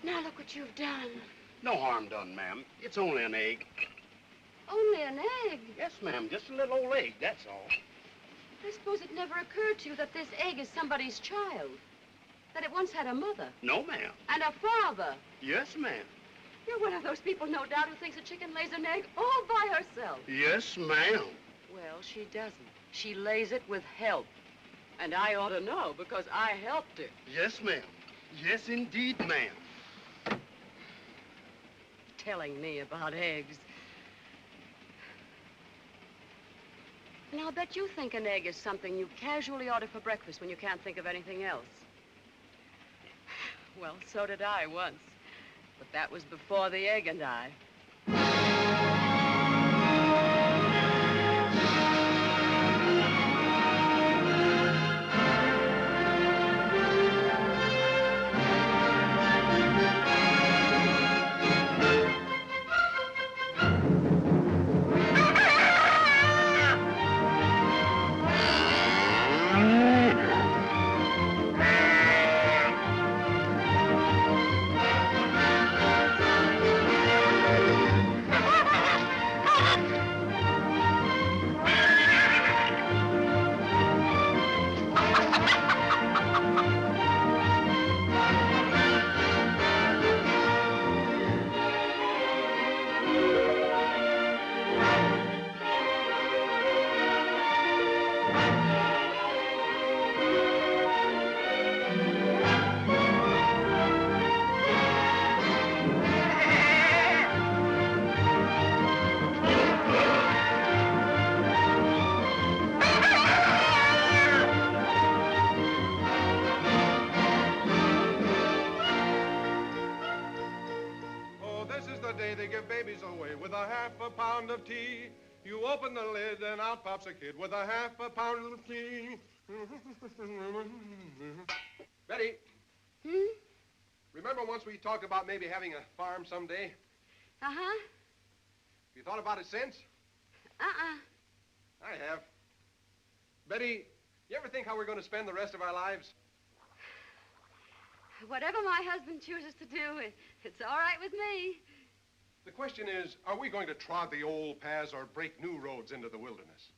Now look what you've done. No harm done, ma'am. It's only an egg. Only an egg? Yes, ma'am. Just a little old egg, that's all. I suppose it never occurred to you that this egg is somebody's child. That it once had a mother. No, ma'am. And a father. Yes, ma'am. You're one of those people, no doubt, who thinks a chicken lays an egg all by herself. Yes, ma'am. Well, she doesn't. She lays it with help. And I ought to know, because I helped her. Yes, ma'am. Yes, indeed, ma'am. Telling me about eggs. Now, I'll bet you think an egg is something you casually order for breakfast when you can't think of anything else. Well, so did I once. But that was before the egg and I. Of tea. You open the lid and out pops a kid with a half a pound of tea. Betty. Remember once we talked about maybe having a farm someday? Uh-huh. You thought about it since? I have. Betty, you ever think how we're going to spend the rest of our lives? Whatever my husband chooses to do, it's all right with me. The question is, are we going to trod the old paths or break new roads into the wilderness?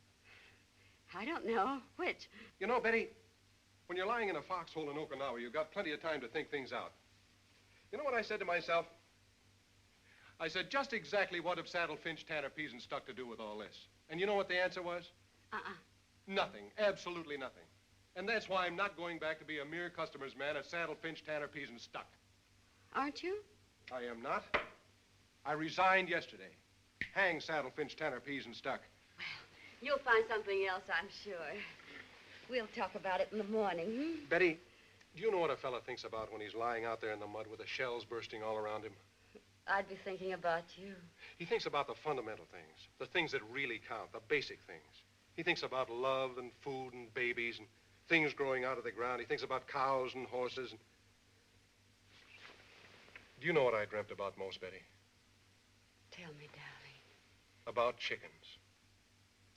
I don't know. Which? You know, Betty, when you're lying in a foxhole in Okinawa, you've got plenty of time to think things out. You know what I said to myself? I said, just exactly what have Saddle, Finch, Tanner, Pease, and Stuck to do with all this? And you know what the answer was? Nothing. Absolutely nothing. And that's why I'm not going back to be a mere customer's man at Saddle, Finch, Tanner, Pease, and Stuck. Aren't you? I am not. I resigned yesterday. Hang Saddle, Finch, Tanner, Pease, and Stuck. Well, you'll find something else, I'm sure. We'll talk about it in the morning. Betty, do you know what a fella thinks about when he's lying out there in the mud with the shells bursting all around him? I'd be thinking about you. He thinks about the fundamental things, the things that really count, the basic things. He thinks about love and food and babies and things growing out of the ground. He thinks about cows and horses. Do you know what I dreamt about most, Betty? Tell me, darling. About chickens.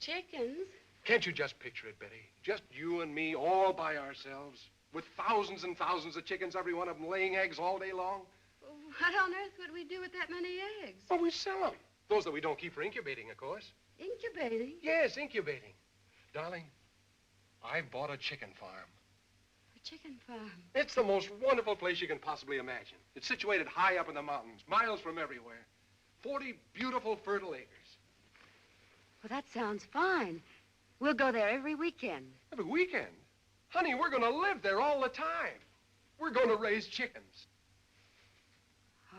Chickens? Can't you just picture it, Betty? Just you and me all by ourselves, with thousands and thousands of chickens, every one of them laying eggs all day long? What on earth would we do with that many eggs? Well, we sell them. Those that we don't keep for incubating, of course. Incubating? Yes, incubating. Darling, I've bought a chicken farm. A chicken farm? It's the most wonderful place you can possibly imagine. It's situated high up in the mountains, miles from everywhere. 40 beautiful, fertile acres. Well, that sounds fine. We'll go there every weekend. Every weekend? Honey, we're going to live there all the time. We're going to raise chickens.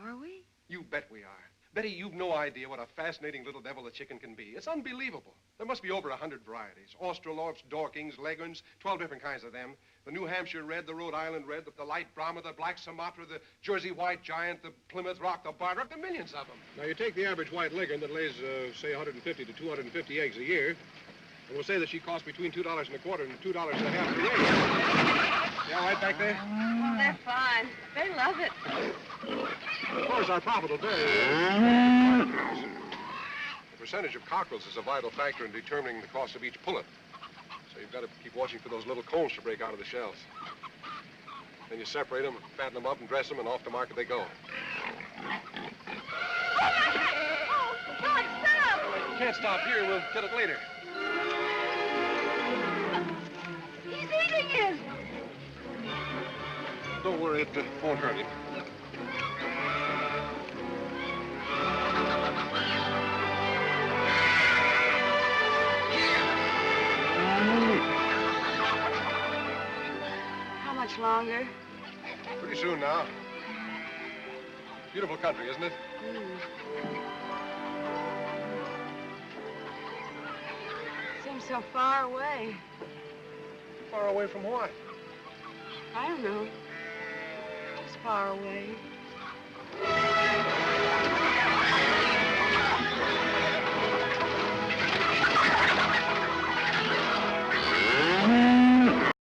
Are we? You bet we are. Betty, you've no idea what a fascinating little devil a chicken can be. It's unbelievable. There must be over 100 varieties. Australorps, Dorkings, Leghorns, 12 different kinds of them. The New Hampshire red, the Rhode Island red, the light Brahma, the black Sumatra, the Jersey white giant, the Plymouth Rock, the Barred Rock, the millions of them. Now, you take the average white Leghorn that lays, say, 150 to 250 eggs a year, and we'll say that she costs between $2.25 and $2.50 to raise. Yeah, right back there? Well, they're fine. They love it. Of course, our profit will vary. The percentage of cockerels is a vital factor in determining the cost of each pullet. So you've got to keep watching for those little cones to break out of the shells. Then you separate them, fatten them up, and dress them, and off to market they go. Oh, God, stop! You can't stop here. We'll get it later. He's eating it! Don't worry, it won't hurt him. How much longer? Pretty soon now. Beautiful country, isn't it? Seems so far away. Far away from what? I don't know. Just far away.